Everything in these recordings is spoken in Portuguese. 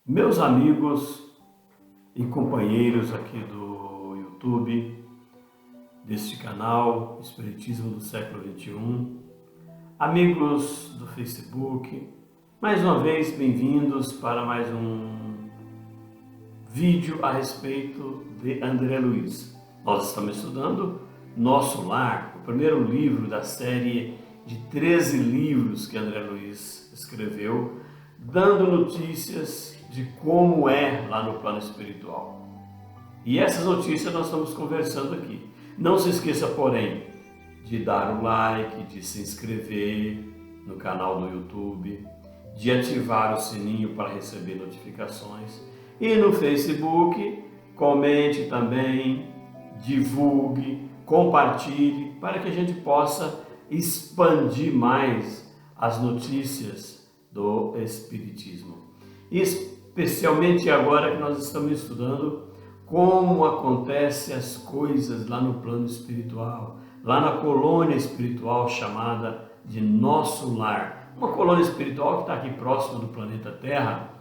Meus amigos e companheiros aqui do YouTube, deste canal Espiritismo do Século XXI, amigos do Facebook, mais uma vez bem-vindos para mais um vídeo a respeito de André Luiz. Nós estamos estudando Nosso Lar, o primeiro livro da série de 13 livros que André Luiz escreveu, dando notícias de como é lá no plano espiritual. E essas notícias nós estamos conversando aqui. Não se esqueça, porém, de dar o like, de se inscrever no canal do YouTube, de ativar o sininho para receber notificações. E no Facebook, comente também, divulgue, compartilhe, para que a gente possa expandir mais as notícias do Espiritismo. Especialmente agora que nós estamos estudando como acontecem as coisas lá no plano espiritual, lá na colônia espiritual chamada de Nosso Lar. Uma colônia espiritual que está aqui próximo do planeta Terra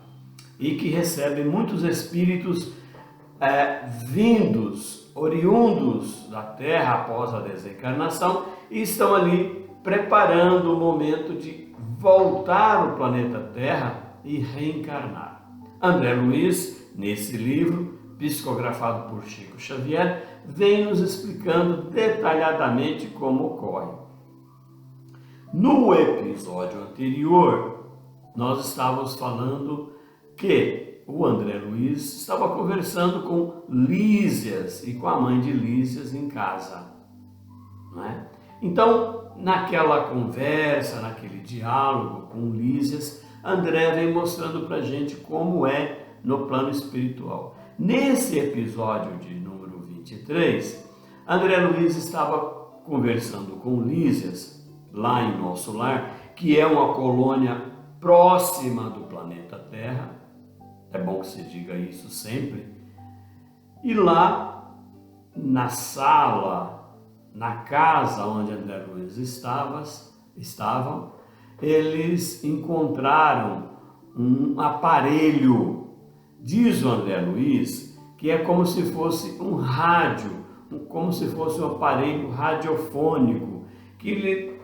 e que recebe muitos espíritos oriundos da Terra após a desencarnação e estão ali preparando o momento de voltar ao planeta Terra e reencarnar. André Luiz, nesse livro, psicografado por Chico Xavier, vem nos explicando detalhadamente como ocorre. No episódio anterior, nós estávamos falando que o André Luiz estava conversando com Lísias e com a mãe de Lísias em casa, não é? Então, naquela conversa, naquele diálogo com Lísias, André vem mostrando para a gente como é no plano espiritual. Nesse episódio de número 23, André Luiz estava conversando com Lísias, lá em Nosso Lar, que é uma colônia próxima do planeta Terra. É bom que se diga isso sempre. E lá, na sala, na casa onde André Luiz estavam, eles encontraram um aparelho, diz o André Luiz, que é como se fosse um rádio, como se fosse um aparelho radiofônico, que lhe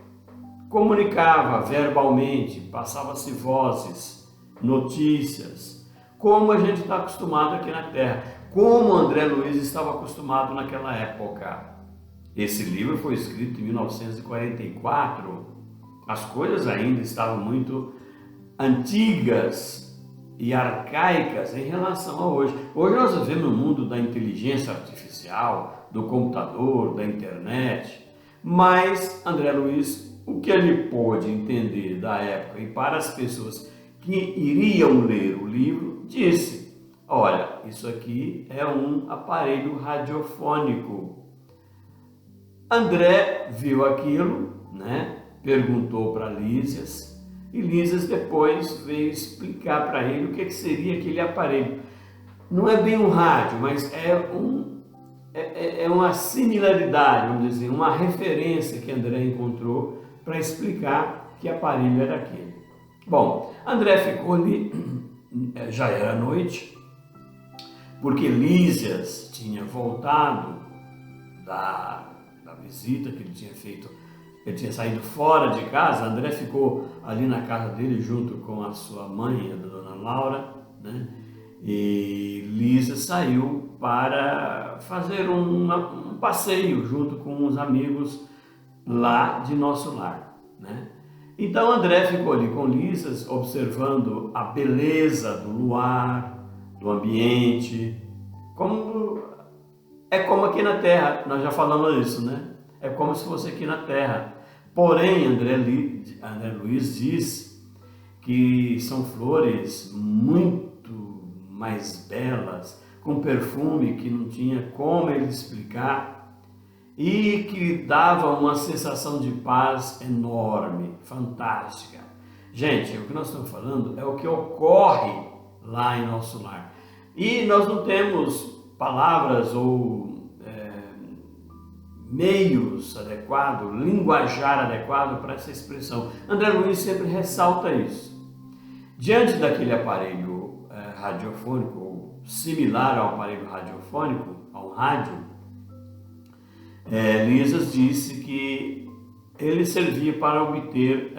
comunicava verbalmente, passava-se vozes, notícias, como a gente está acostumado aqui na Terra, como André Luiz estava acostumado naquela época. Esse livro foi escrito em 1944, as coisas ainda estavam muito antigas e arcaicas em relação a hoje. Hoje nós vivemos no mundo da inteligência artificial, do computador, da internet, mas André Luiz, o que ele pôde entender da época e para as pessoas que iriam ler o livro, disse: olha, isso aqui é um aparelho radiofônico. André viu aquilo, né? Perguntou para Lísias e Lísias depois veio explicar para ele o que seria aquele aparelho. Não é bem um rádio, mas é uma similaridade, vamos dizer, uma referência que André encontrou para explicar que aparelho era aquele. Bom, André ficou ali, já era noite, porque Lísias tinha voltado da visita que ele tinha feito. Ele tinha saído fora de casa. André ficou ali na casa dele junto com a sua mãe, a dona Laura, né? E Lísia saiu para fazer um passeio junto com os amigos lá de Nosso Lar, né? Então André ficou ali com Lísias, observando a beleza do luar, do ambiente, como aqui na Terra. Nós já falamos isso, né? É como se fosse aqui na Terra. Porém, André Luiz diz que são flores muito mais belas, com perfume que não tinha como ele explicar e que dava uma sensação de paz enorme, fantástica. Gente, o que nós estamos falando é o que ocorre lá em Nosso Lar. E nós não temos palavras ou meios adequados, linguajar adequado para essa expressão. André Luiz sempre ressalta isso. Diante daquele aparelho radiofônico, ou similar ao aparelho radiofônico, ao rádio, Lisas disse que ele servia para obter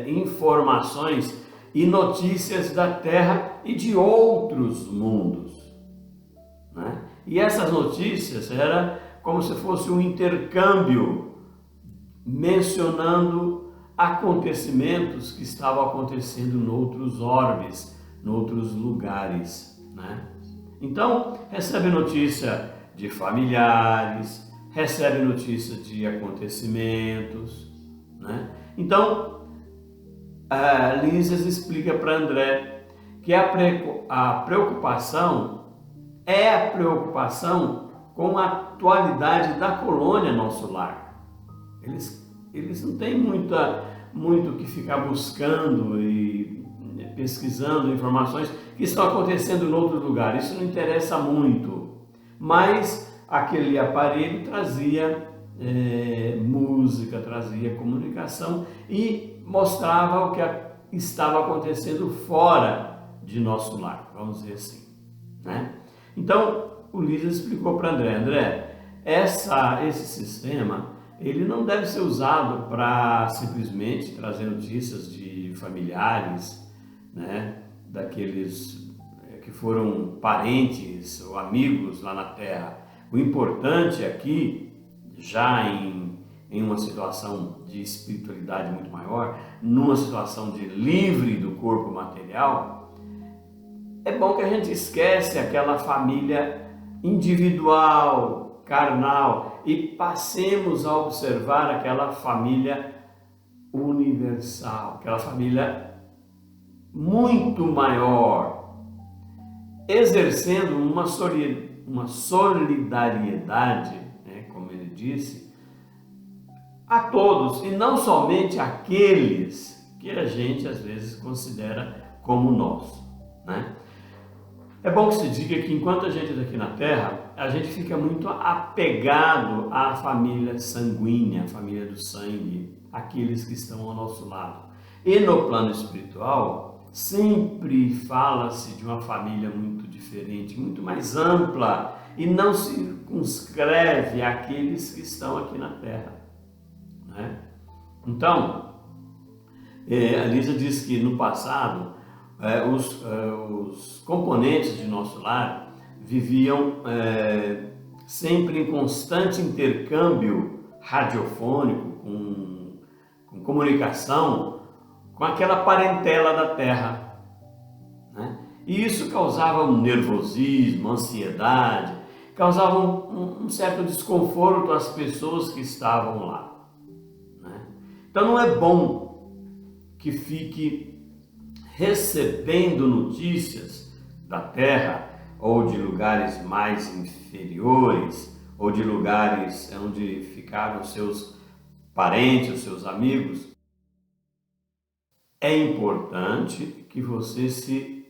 informações e notícias da Terra e de outros mundos, né? E essas notícias era como se fosse um intercâmbio mencionando acontecimentos que estavam acontecendo noutros orbes, noutros lugares, né? Então, recebe notícia de familiares, recebe notícia de acontecimentos, né? Então, a Lisas explica para André que a preocupação é a preocupação com a atualidade da colônia nosso lar. Eles não têm muito que ficar buscando e pesquisando informações que estão acontecendo em outro lugar. Isso não interessa muito. Mas aquele aparelho trazia música, trazia comunicação e mostrava o que estava acontecendo fora de nosso lar, vamos dizer assim, né? Então, o Lisas explicou para André, esse sistema, ele não deve ser usado para simplesmente trazer notícias de familiares, né, daqueles que foram parentes ou amigos lá na Terra. O importante aqui, já em uma situação de espiritualidade muito maior, numa situação de livre do corpo material, é bom que a gente esquece aquela família individual, carnal, e passemos a observar aquela família universal, aquela família muito maior, exercendo uma solidariedade, né, como ele disse, a todos, e não somente aqueles que a gente às vezes considera como nós, né? É bom que se diga que enquanto a gente está aqui na Terra, a gente fica muito apegado à família sanguínea, à família do sangue, aqueles que estão ao nosso lado. E no plano espiritual, sempre fala-se de uma família muito diferente, muito mais ampla, e não circunscreve àqueles que estão aqui na Terra, né? Então, a Lisa diz que no passado, os componentes de nosso lar viviam sempre em constante intercâmbio radiofônico, com comunicação com aquela parentela da Terra, né? E isso causava um nervosismo, ansiedade, causava um certo desconforto às pessoas que estavam lá, né? Então não é bom que fique recebendo notícias da Terra ou de lugares mais inferiores ou de lugares onde ficaram seus parentes, os seus amigos. É importante que você se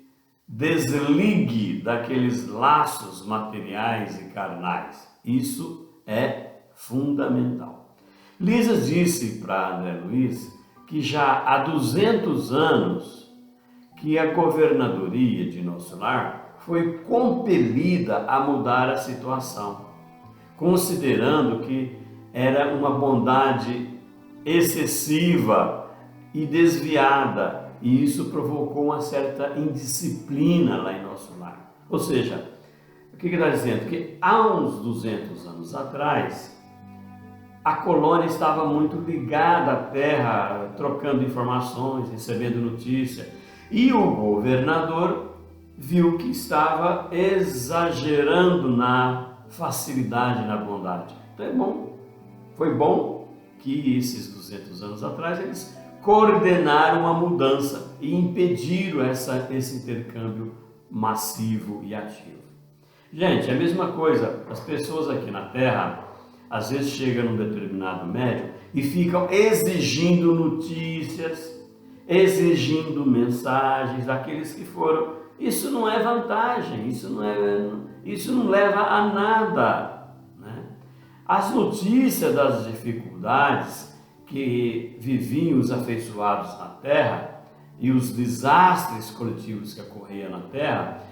desligue daqueles laços materiais e carnais. Isso é fundamental. Lisas disse para André Luiz que já há 200 anos que a governadoria de nosso lar foi compelida a mudar a situação, considerando que era uma bondade excessiva e desviada, e isso provocou uma certa indisciplina lá em nosso lar. Ou seja, o que está dizendo? Que há uns 200 anos atrás, a colônia estava muito ligada à Terra, trocando informações, recebendo notícias, e o governador viu que estava exagerando na facilidade, na bondade. Então foi bom que esses 200 anos atrás eles coordenaram a mudança e impediram esse intercâmbio massivo e ativo. Gente, é a mesma coisa, as pessoas aqui na Terra às vezes chegam num determinado médium e ficam exigindo notícias, exigindo mensagens daqueles que foram. Isso não é vantagem, isso não leva a nada, né? As notícias das dificuldades que viviam os afeiçoados na Terra, e os desastres coletivos que ocorriam na Terra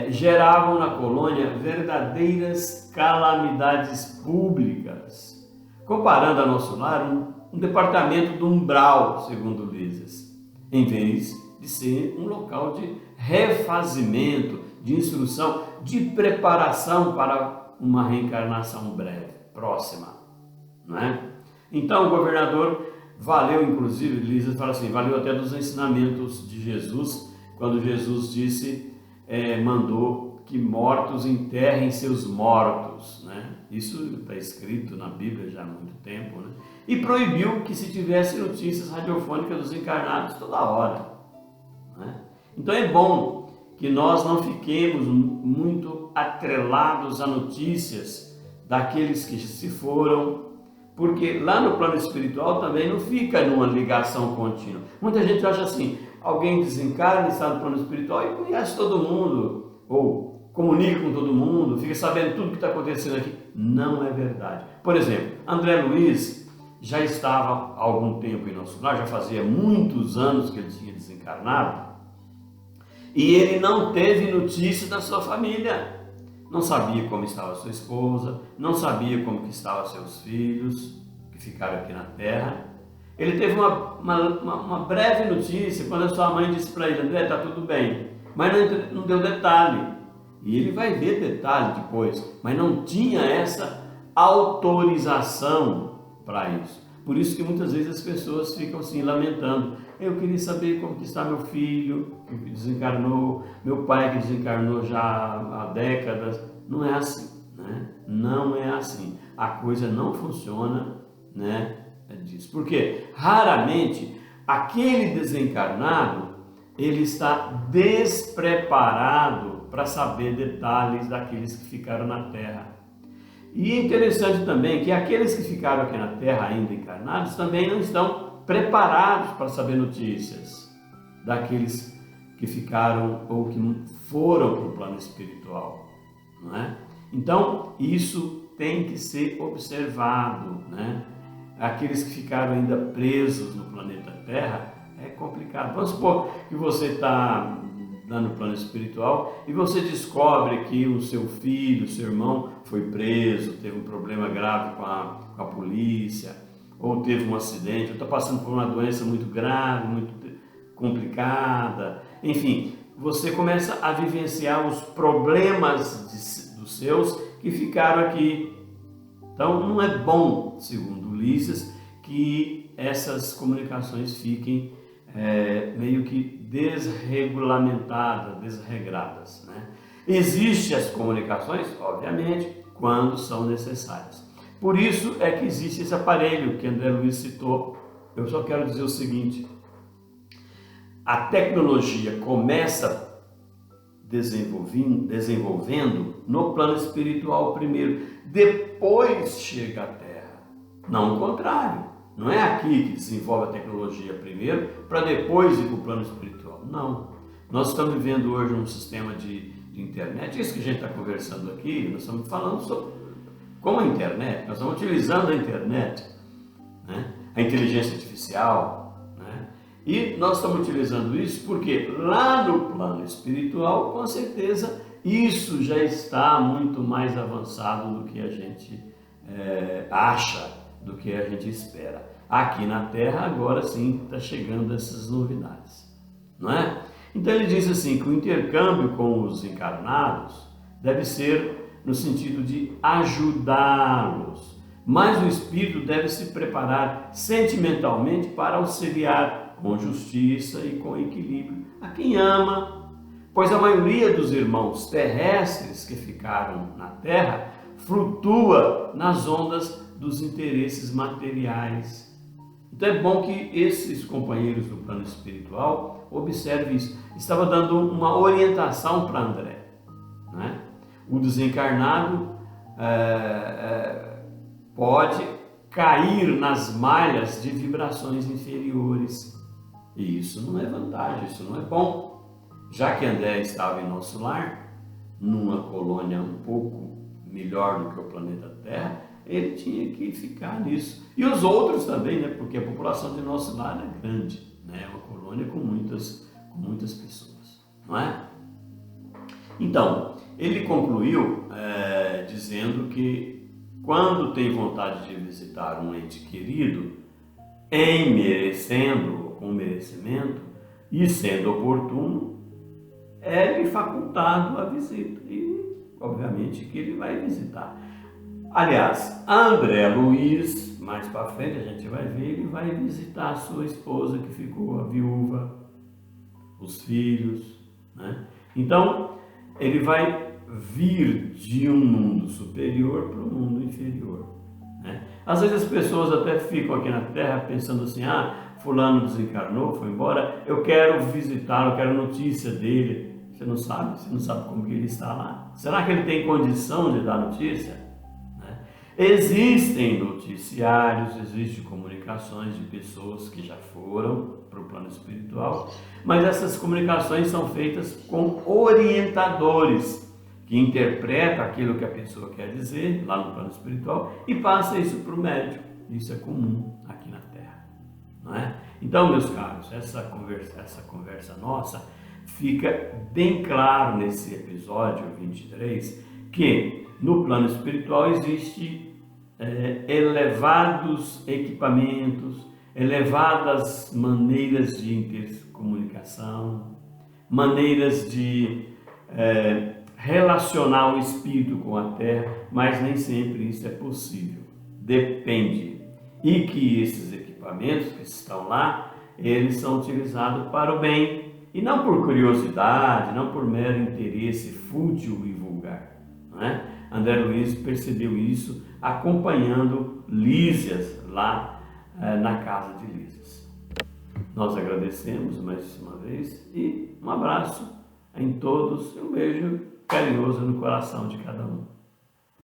geravam na colônia verdadeiras calamidades públicas, comparando a nosso lar um departamento do umbral, segundo Lises, em vez de ser um local de refazimento, de instrução, de preparação para uma reencarnação breve, próxima, não é? Então o governador valeu, inclusive, Lises fala assim, valeu até dos ensinamentos de Jesus, quando Jesus disse, mandou que mortos enterrem seus mortos, né? Isso está escrito na Bíblia já há muito tempo, né? E proibiu que se tivesse notícias radiofônicas dos encarnados toda hora, né? Então é bom que nós não fiquemos muito atrelados a notícias daqueles que se foram, porque lá no plano espiritual também não fica numa ligação contínua. Muita gente acha assim, alguém desencarna, está no plano espiritual e conhece todo mundo, ou comunica com todo mundo, fica sabendo tudo que está acontecendo aqui. Não é verdade. Por exemplo, André Luiz já estava há algum tempo em nosso lar, já fazia muitos anos que ele tinha desencarnado, e ele não teve notícia da sua família. Não sabia como estava sua esposa, não sabia como que estavam seus filhos, que ficaram aqui na Terra. Ele teve uma breve notícia quando a sua mãe disse para ele, André, está tudo bem, mas não deu detalhe. E ele vai ver detalhe depois, mas não tinha essa autorização para isso. Por isso que muitas vezes as pessoas ficam assim lamentando. Eu queria saber como que está meu filho, que desencarnou, meu pai que desencarnou já há décadas. Não é assim, né? Não é assim. A coisa não funciona, né? Disso. Porque raramente aquele desencarnado ele está despreparado para saber detalhes daqueles que ficaram na Terra. E é interessante também que aqueles que ficaram aqui na Terra ainda encarnados também não estão preparados para saber notícias daqueles que ficaram ou que foram para o plano espiritual, não é? Então isso tem que ser observado, né? Aqueles que ficaram ainda presos no planeta Terra é complicado. Vamos supor que você está lá no plano espiritual e você descobre que o seu filho, o seu irmão foi preso, teve um problema grave com a polícia, ou teve um acidente, ou está passando por uma doença muito grave, muito complicada. Enfim, você começa a vivenciar os problemas dos seus que ficaram aqui. Então não é bom, segundo Ulisses, que essas comunicações fiquem meio que desregulamentadas, desregradas, né? Existem as comunicações, obviamente, quando são necessárias. Por isso é que existe esse aparelho que André Luiz citou. Eu só quero dizer o seguinte, a tecnologia começa desenvolvendo no plano espiritual primeiro, depois chega à Terra, não o contrário. Não é aqui que desenvolve a tecnologia primeiro, para depois ir para o plano espiritual. Não. Nós estamos vivendo hoje um sistema de internet, isso que a gente está conversando aqui, nós estamos falando sobre como a internet, nós estamos utilizando a internet, né? A inteligência artificial, né? E nós estamos utilizando isso porque lá no plano espiritual, com certeza, isso já está muito mais avançado do que a gente acha, do que a gente espera. Aqui na Terra, agora sim, está chegando essas novidades, não é? Então ele diz assim, que o intercâmbio com os encarnados deve ser no sentido de ajudá-los, mas o espírito deve se preparar sentimentalmente para auxiliar com justiça e com equilíbrio a quem ama, pois a maioria dos irmãos terrestres que ficaram na Terra flutua nas ondas dos interesses materiais. Então é bom que esses companheiros do plano espiritual observem isso. Estava dando uma orientação para André, né? O desencarnado pode cair nas malhas de vibrações inferiores. E isso não é vantagem, isso não é bom. Já que André estava em nosso lar, numa colônia um pouco melhor do que o planeta Terra, ele tinha que ficar nisso. E os outros também, né? Porque a população de nosso lar é grande, né? Uma colônia com muitas pessoas, não é? Então, ele concluiu dizendo que quando tem vontade de visitar um ente querido, com merecimento e sendo oportuno, é-lhe facultado a visita. E, obviamente, que ele vai visitar. Aliás, André Luiz, mais para frente a gente vai ver, ele vai visitar a sua esposa que ficou a viúva, os filhos, né? Então, ele vai vir de um mundo superior para o mundo inferior, né? Às vezes as pessoas até ficam aqui na Terra pensando assim, fulano desencarnou, foi embora, eu quero visitá-lo, eu quero notícia dele. Você não sabe como que ele está lá. Será que ele tem condição de dar notícia? Né? Existem noticiários, existem comunicações de pessoas que já foram para o plano espiritual, mas essas comunicações são feitas com orientadores que interpretam aquilo que a pessoa quer dizer lá no plano espiritual e passa isso para o médium. Isso é comum aqui na Terra, não é? Então, meus caros, essa conversa nossa fica bem claro nesse episódio 23 que no plano espiritual existe elevados equipamentos, elevadas maneiras de intercomunicação, maneiras de relacionar o espírito com a Terra, mas nem sempre isso é possível. Depende. E que esses equipamentos que estão lá, eles são utilizados para o bem, e não por curiosidade, não por mero interesse fútil e vulgar, não é? André Luiz percebeu isso acompanhando Lísias lá na casa de Lísias. Nós agradecemos mais uma vez e um abraço em todos e um beijo carinhoso no coração de cada um.